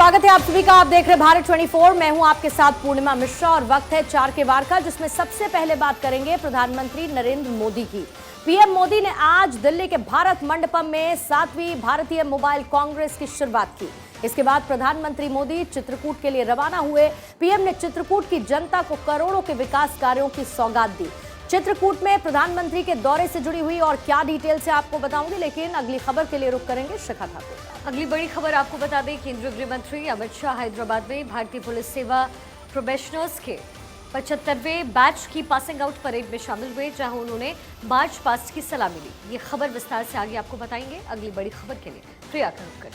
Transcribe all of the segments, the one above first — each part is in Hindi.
स्वागत है आप सभी का। आप देख रहे भारत 24। मैं हूं आपके साथ पूर्णिमा मिश्रा और वक्त है 4 के वार का, जिसमें सबसे पहले बात करेंगे प्रधानमंत्री नरेंद्र मोदी की। पीएम मोदी ने आज दिल्ली के भारत मंडपम में 7वीं भारतीय मोबाइल कांग्रेस की शुरुआत की। इसके बाद प्रधानमंत्री मोदी चित्रकूट के लिए रवाना हुए। पीएम ने चित्रकूट की जनता को करोड़ों के विकास कार्यों की सौगात दी। चित्रकूट में प्रधानमंत्री के दौरे से जुड़ी हुई और क्या डिटेल से आपको बताऊंगी, लेकिन अगली खबर के लिए रुक करेंगे शिखा ठाकुर। अगली बड़ी खबर आपको बता दें, केंद्रीय गृह मंत्री अमित शाह हैदराबाद में भारतीय पुलिस सेवा प्रोबेशनर्स के 75वें बैच की पासिंग आउट परेड में शामिल हुए, जहां उन्होंने मार्च पास्ट की सलामी ली। ये खबर विस्तार से आगे आपको बताएंगे। अगली बड़ी खबर के लिए प्रिया का रुख करें।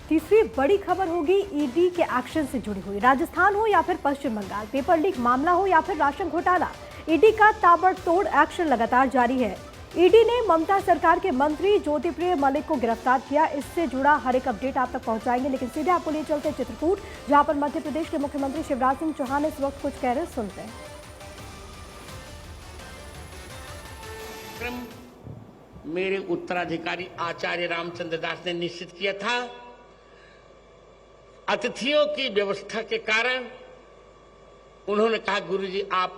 तीसरी बड़ी खबर होगी ईडी के एक्शन से जुड़ी हुई। राजस्थान हो या फिर पश्चिम बंगाल, पेपर लीक मामला हो या फिर राशन घोटाला, ईडी का ताबड़तोड़ एक्शन लगातार जारी है। ईडी ने ममता सरकार के मंत्री ज्योतिप्रिय मलिक को गिरफ्तार किया। इससे जुड़ा हर एक अपडेट आप तक पहुंचाएंगे, लेकिन सीधे आपको ले चलते चित्रकूट, जहां पर मध्य प्रदेश के मुख्यमंत्री शिवराज सिंह चौहान इस वक्त कुछ कह रहे, सुनते हैं। मेरे उत्तराधिकारी आचार्य रामचंद्र दास ने निश्चित किया था। अतिथियों की व्यवस्था के कारण उन्होंने कहा, गुरुजी आप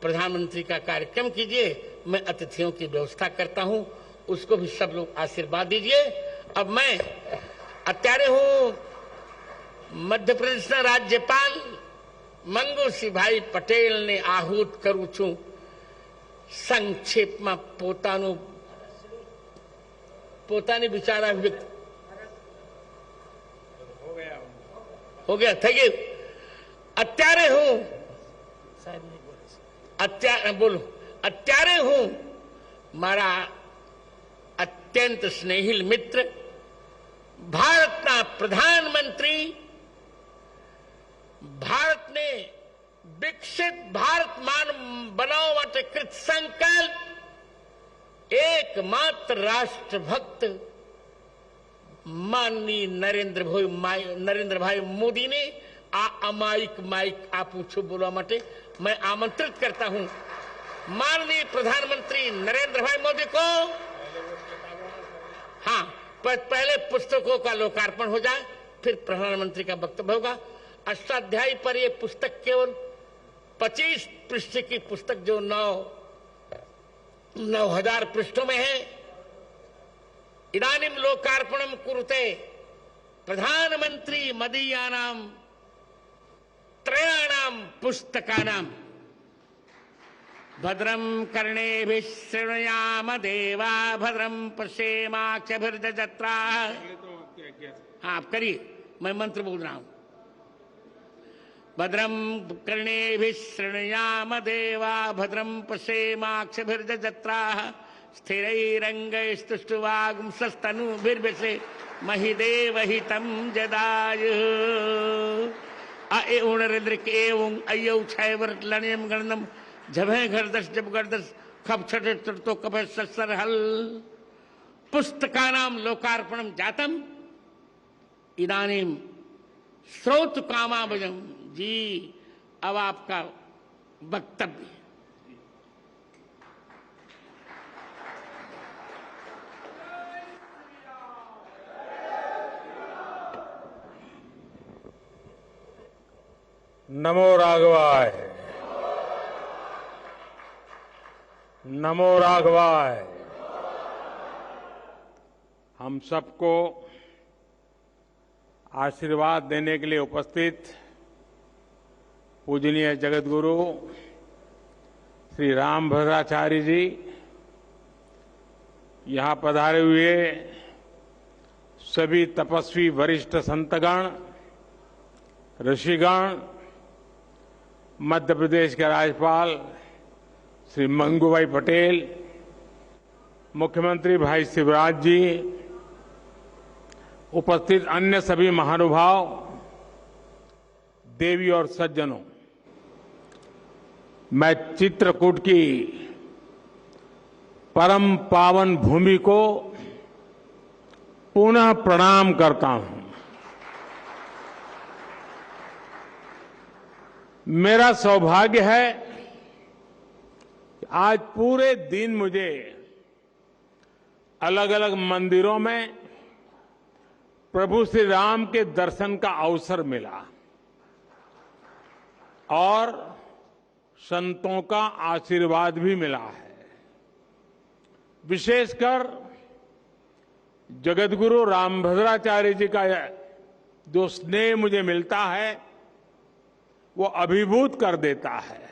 प्रधानमंत्री का कार्यक्रम कीजिए, मैं अतिथियों की व्यवस्था करता हूं, उसको भी सब लोग आशीर्वाद दीजिए। अब मैं अत्यारे हूं मध्य प्रदेश ना राज्यपाल मंगू सिंह भाई पटेल ने आहूत करू छू संक्षेप में પોતાની વિચારા વ્યક્ત हो गया થઈ ગયું। અત્યારે હું અત્યારે હું મારા અત્યંત સ્નેહિલ મિત્ર ભારતના પ્રધાનમંત્રી ભારતને વિકસિત ભારત બનાવવા માટે કૃત સંકલ્પ एकमात्र राष्ट्रभक्त माननीय नरेंद्र भाई मोदी ने आ अमायिक माइक आपू छू बोलवा माटे मैं आमंत्रित करता हूं माननीय प्रधानमंत्री नरेंद्र भाई मोदी को। हाँ, पहले पुस्तकों का लोकार्पण हो जाए, फिर प्रधानमंत्री का वक्तव्य होगा। अष्टाध्यायी पर यह पुस्तक केवल 25 पृष्ठ की पुस्तक जो 9,000 पृष्ठों में है। इदानीं लोकार्पणम कुरुते प्रधानमंत्री मदीयानां त्रयाणां पुस्तकानां भद्रं कर्णेभिः शृणुयाम देवा भद्रं पश्येमाक्षभिर्यजत्राः। हाँ, आप करिए, मैं मंत्र बोल रहा हूं। भद्रं कर्णेभिः शृणुयाम देवा भद्रं पश्येमाक्षभिर्यजत्राः स्थिरैरङ्गैस्तुष्टुवागुंसस्तनूभिर्व्यसे महिदेवहितं जदायुः। अ उणरिद्रिक एवं अयौ छैवर्लण्यं गणनम झभे घरदश जब गर्दश खप छठे तो कपे सत्सर हल। पुस्तकानां लोकार्पणं जातम इदानीं श्रोत कामाभजम। जी, अब आपका वक्तव्य। नमो राघवाय, नमो राघवाय। हम सबको आशीर्वाद देने के लिए उपस्थित पूजनीय जगतगुरु श्री रामभद्राचार्य जी, यहाँ पधारे हुए सभी तपस्वी वरिष्ठ संतगण, ऋषिगण, मध्य प्रदेश के राज्यपाल श्री मंगूभाई पटेल, मुख्यमंत्री भाई शिवराज जी, उपस्थित अन्य सभी महानुभाव, देवी और सज्जनों, मैं चित्रकूट की परम पावन भूमि को पुनः प्रणाम करता हूं। मेरा सौभाग्य है कि आज पूरे दिन मुझे अलग अलग मंदिरों में प्रभु श्री राम के दर्शन का अवसर मिला और संतों का आशीर्वाद भी मिला है। विशेषकर जगतगुरु रामभद्राचार्य जी का जो स्नेह मुझे मिलता है वो अभिभूत कर देता है।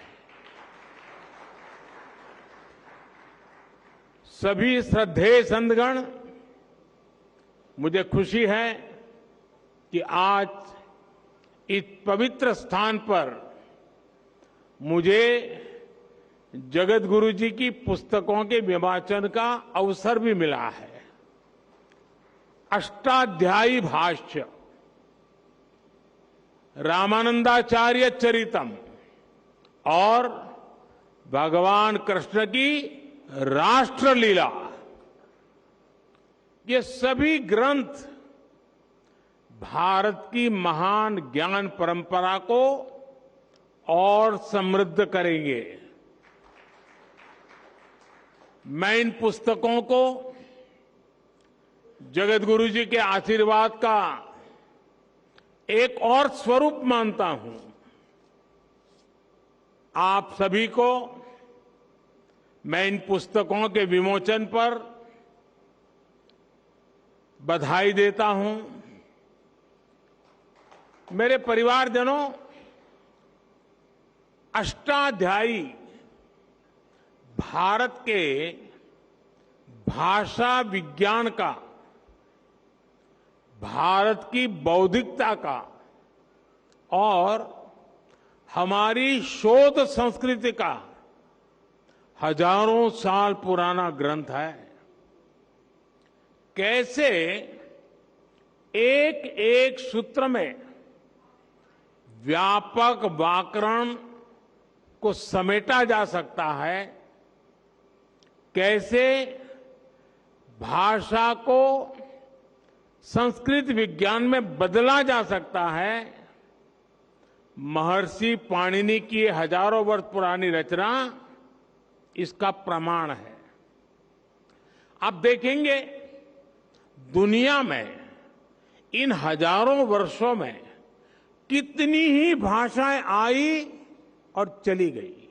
सभी श्रद्धेय संतगण, मुझे खुशी है कि आज इस पवित्र स्थान पर मुझे जगतगुरु जी की पुस्तकों के विवाचन का अवसर भी मिला है। अष्टाध्यायी भाष्य, रामानंदाचार्य चरितम और भगवान कृष्ण की राष्ट्रलीला, ये सभी ग्रंथ भारत की महान ज्ञान परंपरा को और समृद्ध करेंगे। मैं इन पुस्तकों को जगतगुरु जी के आशीर्वाद का एक और स्वरूप मानता हूं। आप सभी को मैं इन पुस्तकों के विमोचन पर बधाई देता हूं। मेरे परिवारजनों, अष्टाध्यायी भारत के भाषा विज्ञान का, भारत की बौद्धिकता का और हमारी शोध संस्कृति का हजारों साल पुराना ग्रंथ है। कैसे एक एक सूत्र में व्यापक व्याकरण को समेटा जा सकता है, कैसे भाषा को संस्कृत विज्ञान में बदला जा सकता है, महर्षि पाणिनि की हजारों वर्ष पुरानी रचना इसका प्रमाण है। आप देखेंगे दुनिया में इन हजारों वर्षों में कितनी ही भाषाएं आई और चली गई।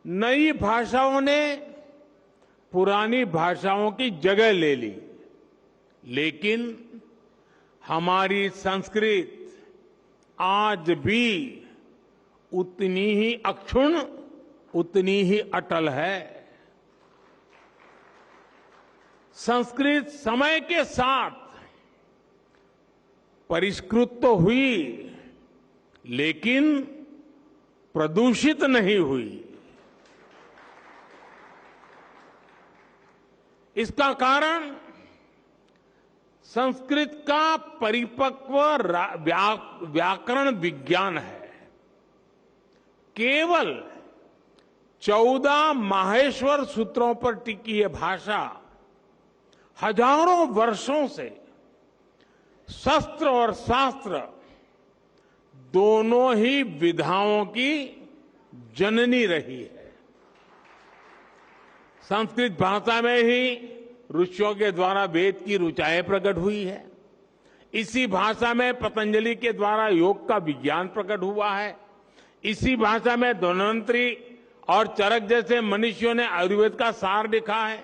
नई भाषाओं ने पुरानी भाषाओं की जगह ले ली, लेकिन हमारी संस्कृत आज भी उतनी ही अक्षुण्ण, उतनी ही अटल है। संस्कृत समय के साथ परिष्कृत तो हुई, लेकिन प्रदूषित नहीं हुई। इसका कारण संस्कृत का परिपक्व व्याकरण विज्ञान है। केवल 14 माहेश्वर सूत्रों पर टिकी यह भाषा हजारों वर्षों से शस्त्र और शास्त्र दोनों ही विधाओं की जननी रही है। संस्कृत भाषा में ही ऋषियों के द्वारा वेद की ऋचाएं प्रकट हुई है। इसी भाषा में पतंजलि के द्वारा योग का विज्ञान प्रकट हुआ है। इसी भाषा में धन्वंतरी और चरक जैसे मनुष्यों ने आयुर्वेद का सार लिखा है।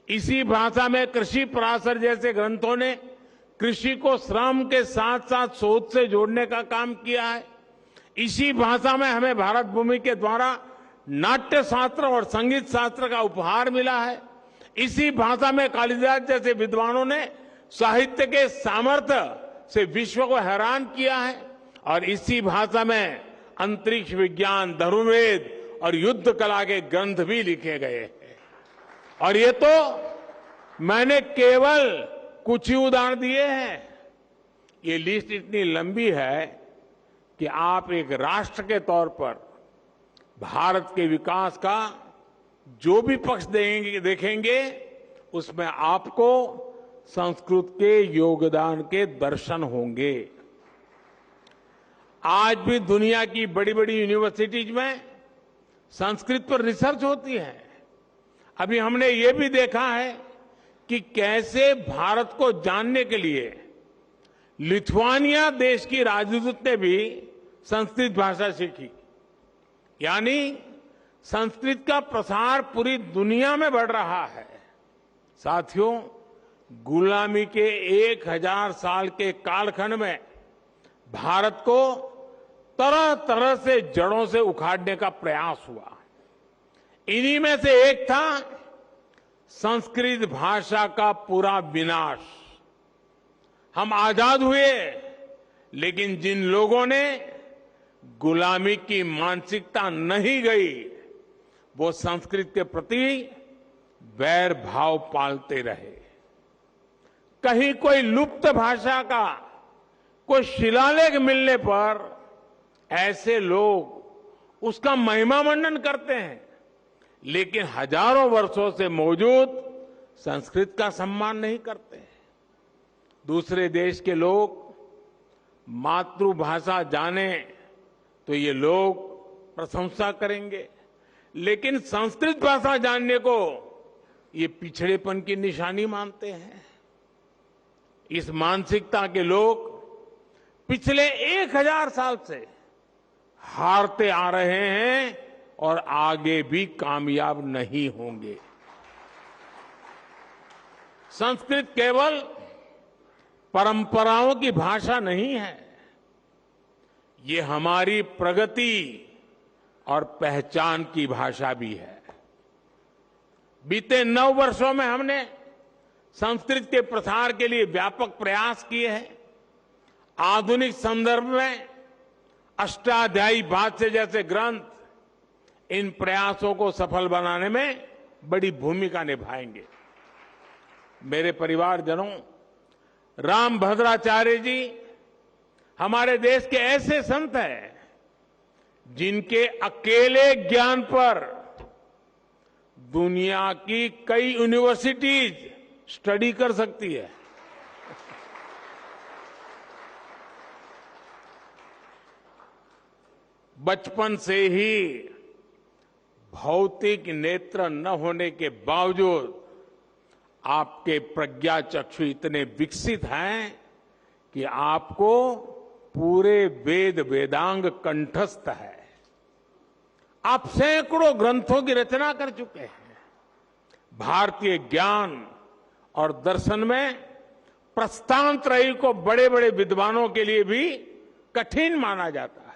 इसी भाषा में कृषि पराशर जैसे ग्रंथों ने कृषि को श्रम के साथ साथ शोध से जोड़ने का काम किया है। इसी भाषा में हमें भारत भूमि के द्वारा नाट्य शास्त्र और संगीत शास्त्र का उपहार मिला है। इसी भाषा में कालिदास जैसे विद्वानों ने साहित्य के सामर्थ्य से विश्व को हैरान किया है। और इसी भाषा में अंतरिक्ष विज्ञान, धनुर्वेद और युद्ध कला के ग्रंथ भी लिखे गए हैं। और ये तो मैंने केवल कुछ ही उदाहरण दिए हैं। ये लिस्ट इतनी लंबी है कि आप एक राष्ट्र के तौर पर भारत के विकास का जो भी पक्ष देखेंगे, उसमें आपको संस्कृत के योगदान के दर्शन होंगे। आज भी दुनिया की बड़ी बड़ी यूनिवर्सिटीज में संस्कृत पर रिसर्च होती है। अभी हमने ये भी देखा है कि कैसे भारत को जानने के लिए लिथुआनिया देश की राजदूत ने भी संस्कृत भाषा सीखी, यानी संस्कृत का प्रसार पूरी दुनिया में बढ़ रहा है। साथियों, गुलामी के 1000 साल के कालखंड में भारत को तरह तरह से जड़ों से उखाड़ने का प्रयास हुआ। इन्हीं में से एक था संस्कृत भाषा का पूरा विनाश। हम आजाद हुए, लेकिन जिन लोगों ने गुलामी की मानसिकता नहीं गई, वो संस्कृत के प्रति वैर भाव पालते रहे। कहीं कोई लुप्त भाषा का कोई शिलालेख मिलने पर ऐसे लोग उसका महिमा मंडन करते हैं, लेकिन हजारों वर्षों से मौजूद संस्कृत का सम्मान नहीं करते। दूसरे देश के लोग मातृभाषा जाने तो ये लोग प्रशंसा करेंगे, लेकिन संस्कृत भाषा जानने को ये पिछड़ेपन की निशानी मानते हैं। इस मानसिकता के लोग पिछले 1000 साल से हारते आ रहे हैं और आगे भी कामयाब नहीं होंगे। संस्कृत केवल परंपराओं की भाषा नहीं है, ये हमारी प्रगति और पहचान की भाषा भी है। बीते 9 वर्षों में हमने संस्कृत के प्रसार के लिए व्यापक प्रयास किए हैं। आधुनिक संदर्भ में अष्टाध्यायी भाष्य जैसे ग्रंथ इन प्रयासों को सफल बनाने में बड़ी भूमिका निभाएंगे। मेरे परिवारजनों, रामभद्राचार्य जी हमारे देश के ऐसे संत हैं जिनके अकेले ज्ञान पर दुनिया की कई यूनिवर्सिटीज स्टडी कर सकती है। बचपन से ही भौतिक नेत्र न होने के बावजूद आपके प्रज्ञा चक्षु इतने विकसित हैं कि आपको पूरे वेद वेदांग कंठस्थ है। आप सैकड़ों ग्रंथों की रचना कर चुके हैं। भारतीय ज्ञान और दर्शन में प्रस्थानत्रयी को बड़े बड़े विद्वानों के लिए भी कठिन माना जाता है।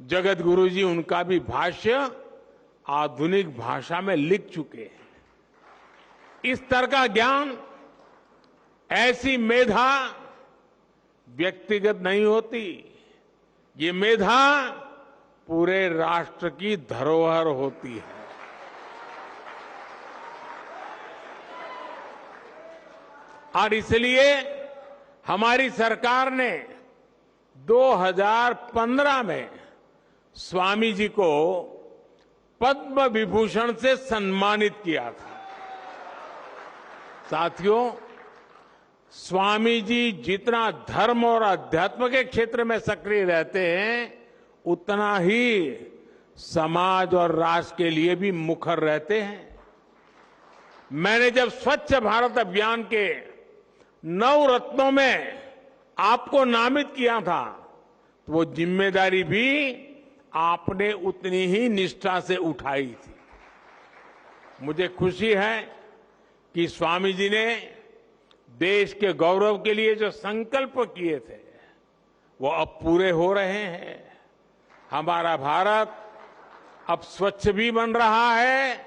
जगत गुरु जी उनका भी भाष्य आधुनिक भाषा में लिख चुके हैं। इस तरह का ज्ञान, ऐसी मेधा व्यक्तिगत नहीं होती, ये मेधा पूरे राष्ट्र की धरोहर होती है। और इसलिए हमारी सरकार ने 2015 में स्वामी जी को पद्म विभूषण से सम्मानित किया था। साथियों, स्वामी जी जितना धर्म और अध्यात्म के क्षेत्र में सक्रिय रहते हैं, उतना ही समाज और राष्ट्र के लिए भी मुखर रहते हैं। मैंने जब स्वच्छ भारत अभियान के 9 रत्नों में आपको नामित किया था, तो वो जिम्मेदारी भी आपने उतनी ही निष्ठा से उठाई थी। मुझे खुशी है कि स्वामी जी ने देश के गौरव के लिए जो संकल्प किए थे, वो अब पूरे हो रहे हैं। हमारा भारत अब स्वच्छ भी बन रहा है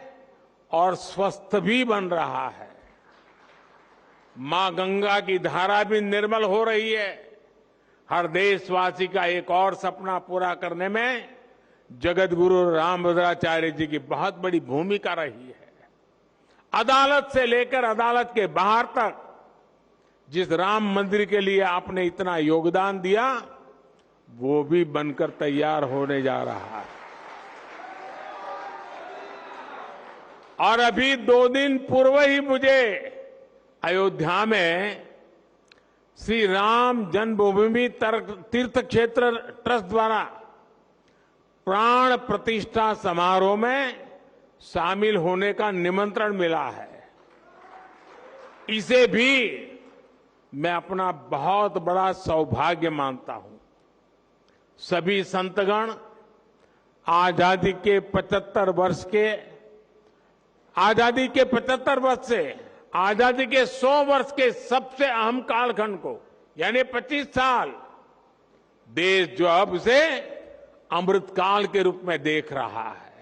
और स्वस्थ भी बन रहा है। मां गंगा की धारा भी निर्मल हो रही है। हर देशवासी का एक और सपना पूरा करने में जगत गुरु रामभद्राचार्य जी की बहुत बड़ी भूमिका रही है। अदालत से लेकर अदालत के बाहर तक जिस राम मंदिर के लिए आपने इतना योगदान दिया, वो भी बनकर तैयार होने जा रहा है। और अभी 2 दिन पूर्व ही मुझे अयोध्या में श्री राम जन्मभूमि तीर्थ क्षेत्र ट्रस्ट द्वारा प्राण प्रतिष्ठा समारोह में शामिल होने का निमंत्रण मिला है। इसे भी मैं अपना बहुत बड़ा सौभाग्य मानता हूं। सभी संतगण आजादी के 75 वर्ष से आजादी के 100 वर्ष के सबसे अहम कालखंड को, यानी 25 साल, देश जो अब उसे अमृतकाल के रूप में देख रहा है।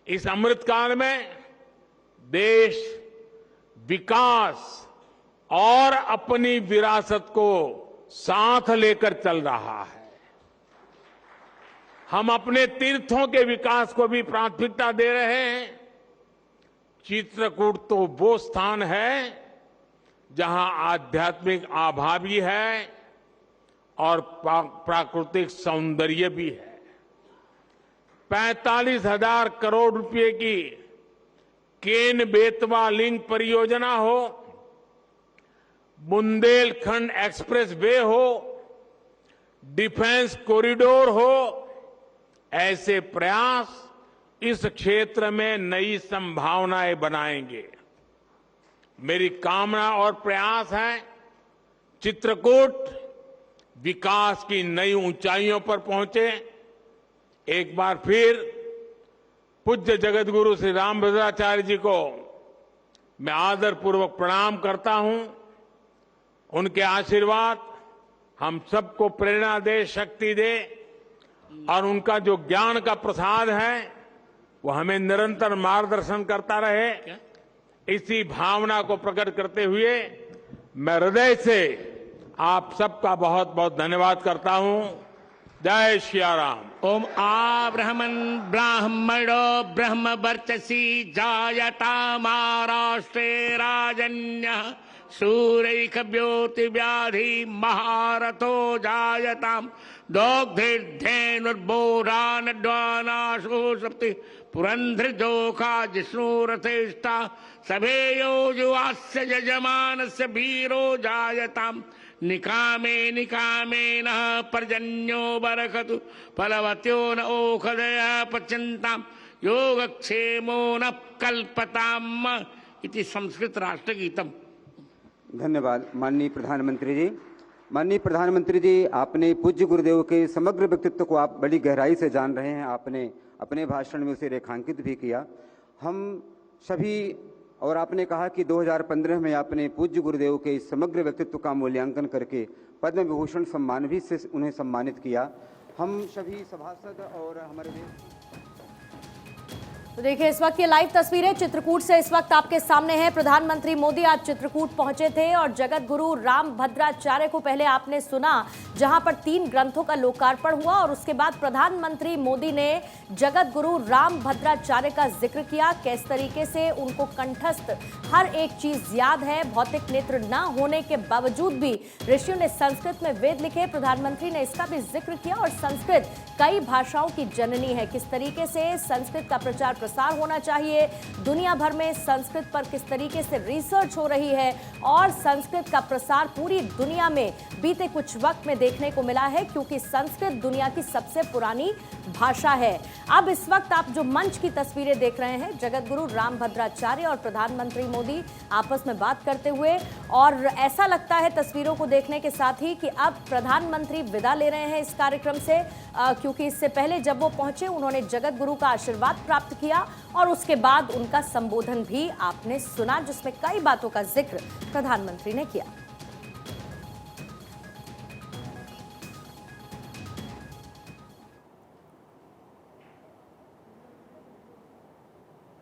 इस अमृतकाल में देश विकास और अपनी विरासत को साथ लेकर चल रहा है। हम अपने तीर्थों के विकास को भी प्राथमिकता दे रहे हैं। चित्रकूट तो वो स्थान है जहां आध्यात्मिक आभा भी है और प्राकृतिक सौंदर्य भी है। 45,000 करोड़ रुपए की केन बेतवा लिंक परियोजना हो, बुंदेलखंड एक्सप्रेस वे हो, डिफेंस कॉरिडोर हो, ऐसे प्रयास इस क्षेत्र में नई संभावनाएं बनाएंगे। मेरी कामना और प्रयास है चित्रकूट विकास की नई ऊंचाइयों पर पहुंचे। एक बार फिर पूज्य जगतगुरु श्री रामभद्राचार्य जी को मैं आदरपूर्वक प्रणाम करता हूं। उनके आशीर्वाद हम सबको प्रेरणा दे, शक्ति दे, और उनका जो ज्ञान का प्रसाद है वो हमें निरंतर मार्गदर्शन करता रहे। इसी भावना को प्रकट करते हुए मैं हृदय से आप सबका बहुत बहुत धन्यवाद करता हूं। जय श्री राम। ओम आब्रह्मन् ब्राह्मणो ब्रह्म वर्चसी जायता महाराष्ट्रे राजन्यः सूरैकव्योति व्याधि महारथो जायताम् दोग्धिर्धेनुर्बोधानड्वानाशो सप्ति पुरंध्रजोखा जिष्णुरथेष्टा सभेयो जुवास्य यजमानस्य वीरो जायताम् निकामे निकामेन पर्जन्यो बरकतु फलवत्यो न ओषधयः पच्यन्ताम् योगक्षेमो न कल्पताम् इति संस्कृत राष्ट्रगीतम। धन्यवाद माननीय प्रधानमंत्री जी। माननीय प्रधानमंत्री जी, आपने पूज्य गुरुदेव के समग्र व्यक्तित्व को आप बड़ी गहराई से जान रहे हैं। आपने अपने भाषण में उसे रेखांकित भी किया। हम सभी, और आपने कहा कि 2015 में आपने पूज्य गुरुदेव के इस समग्र व्यक्तित्व का मूल्यांकन करके पद्म विभूषण सम्मान भी से उन्हें सम्मानित किया। हम सभी सभासद और हमारे तो देखिए, इस वक्त ये लाइव तस्वीरें चित्रकूट से इस वक्त आपके सामने हैं। प्रधानमंत्री मोदी आज चित्रकूट पहुंचे थे और जगत गुरु रामभद्राचार्य को पहले आपने सुना, जहां पर 3 ग्रंथों का लोकार्पण हुआ, और उसके बाद प्रधानमंत्री मोदी ने जगत गुरु रामभद्राचार्य का जिक्र किया। किस तरीके से उनको कंठस्थ हर एक चीज याद है। भौतिक नेत्र न होने के बावजूद भी ऋषियों ने संस्कृत में वेद लिखे। प्रधानमंत्री ने इसका भी जिक्र किया, और संस्कृत कई भाषाओं की जननी है। किस तरीके से संस्कृत का प्रचार प्रसार होना चाहिए, दुनिया भर में संस्कृत पर किस तरीके से रिसर्च हो रही है, और संस्कृत का प्रसार पूरी दुनिया में बीते कुछ वक्त में देखने को मिला है, क्योंकि संस्कृत दुनिया की सबसे पुरानी भाषा है। अब इस वक्त आप जो मंच की तस्वीरें देख रहे हैं, जगत गुरु रामभद्राचार्य और प्रधानमंत्री मोदी आपस में बात करते हुए, और ऐसा लगता है तस्वीरों को देखने के साथ ही कि अब प्रधानमंत्री विदा ले रहे हैं इस कार्यक्रम से, क्योंकि इससे पहले जब वो पहुंचे उन्होंने जगत गुरु का आशीर्वाद प्राप्त किया, और उसके बाद उनका संबोधन भी आपने सुना, जिसमें कई बातों का जिक्र प्रधानमंत्री ने किया।